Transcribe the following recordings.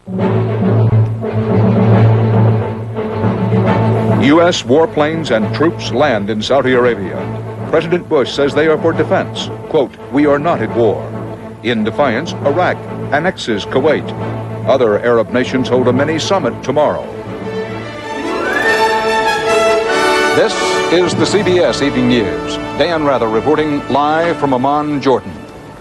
U.S. warplanes and troops land in Saudi Arabia. President Bush says they are for defense. Quote, "We are not at war." In defiance, Iraq annexes Kuwait. Other Arab nations hold a mini summit tomorrow. This is the CBS Evening News. Dan Rather reporting live from Amman, Jordan.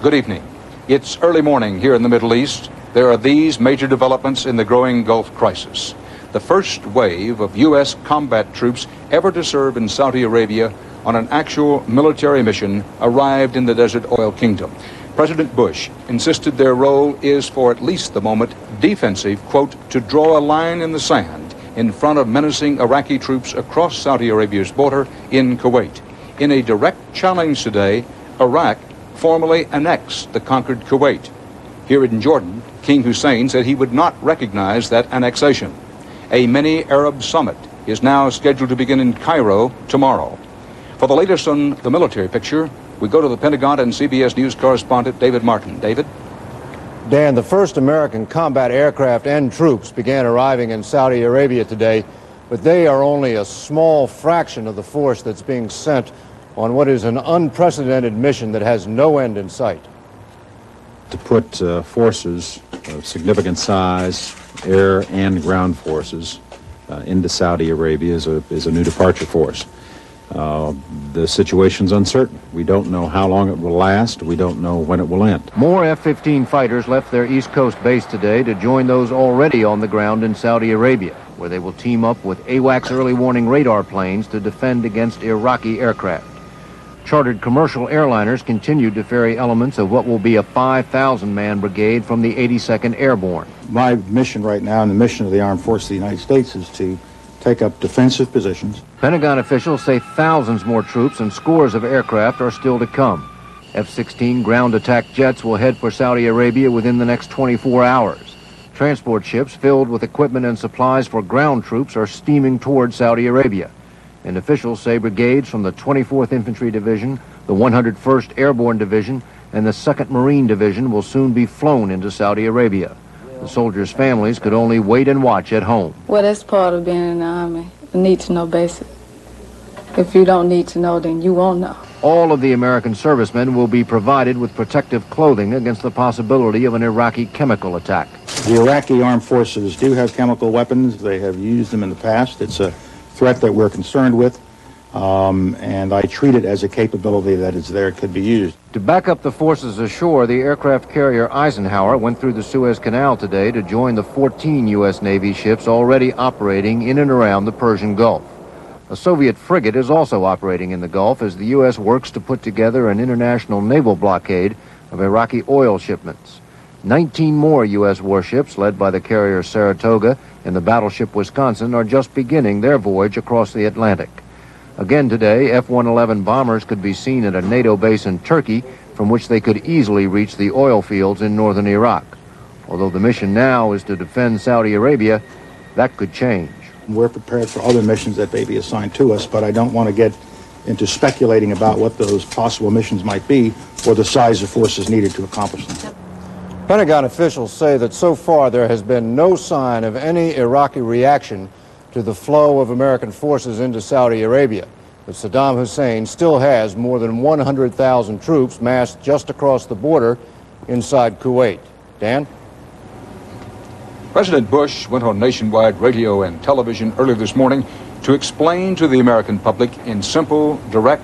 Good evening. It's early morning here in the Middle East. There are these major developments in the growing Gulf crisis. The first wave of U.S. combat troops ever to serve in Saudi Arabia on an actual military mission arrived in the Desert Oil Kingdom. President Bush insisted their role is, for at least the moment, defensive, quote, "to draw a line in the sand in front of menacing Iraqi troops across Saudi Arabia's border in Kuwait." In a direct challenge today, Iraq formally annexed the conquered Kuwait. Here in Jordan, King Hussein said he would not recognize that annexation. A mini-Arab summit is now scheduled to begin in Cairo tomorrow. For the latest on the military picture, we go to the Pentagon and CBS News correspondent David Martin. David? Dan, the first American combat aircraft and troops began arriving in Saudi Arabia today, but they are only a small fraction of the force that's being sent on what is an unprecedented mission that has no end in sight. To put forces of significant size, air and ground forces, into Saudi Arabia is a new departure for us. The situation's uncertain. We don't know how long it will last. We don't know when it will end. More F-15 fighters left their East Coast base today to join those already on the ground in Saudi Arabia, where they will team up with AWACS early warning radar planes to defend against Iraqi aircraft. Chartered commercial airliners continued to ferry elements of what will be a 5,000-man brigade from the 82nd Airborne. My mission right now and the mission of the Armed Forces of the United States is to take up defensive positions. Pentagon officials say thousands more troops and scores of aircraft are still to come. F-16 ground attack jets will head for Saudi Arabia within the next 24 hours. Transport ships filled with equipment and supplies for ground troops are steaming toward Saudi Arabia. And officials say brigades from the 24th Infantry Division, the 101st Airborne Division, and the 2nd Marine Division will soon be flown into Saudi Arabia. The soldiers' families could only wait and watch at home. Well, that's part of being in the Army, the need-to-know basis. If you don't need to know, then you won't know. All of the American servicemen will be provided with protective clothing against the possibility of an Iraqi chemical attack. The Iraqi armed forces do have chemical weapons. They have used them in the past. It's a threat that we're concerned with, and I treat it as a capability that is there, could be used. To back up the forces ashore, the aircraft carrier Eisenhower went through the Suez Canal today to join the 14 U.S. Navy ships already operating in and around the Persian Gulf. A Soviet frigate is also operating in the Gulf as the U.S. works to put together an international naval blockade of Iraqi oil shipments. 19 more U.S. warships, led by the carrier Saratoga and the battleship Wisconsin, are just beginning their voyage across the Atlantic. Again today, F-111 bombers could be seen at a NATO base in Turkey, from which they could easily reach the oil fields in northern Iraq. Although the mission now is to defend Saudi Arabia, that could change. We're prepared for other missions that may be assigned to us, but I don't want to get into speculating about what those possible missions might be or the size of forces needed to accomplish them. Pentagon officials say that so far there has been no sign of any Iraqi reaction to the flow of American forces into Saudi Arabia. But Saddam Hussein still has more than 100,000 troops massed just across the border inside Kuwait. Dan? President Bush went on nationwide radio and television earlier this morning to explain to the American public in simple, direct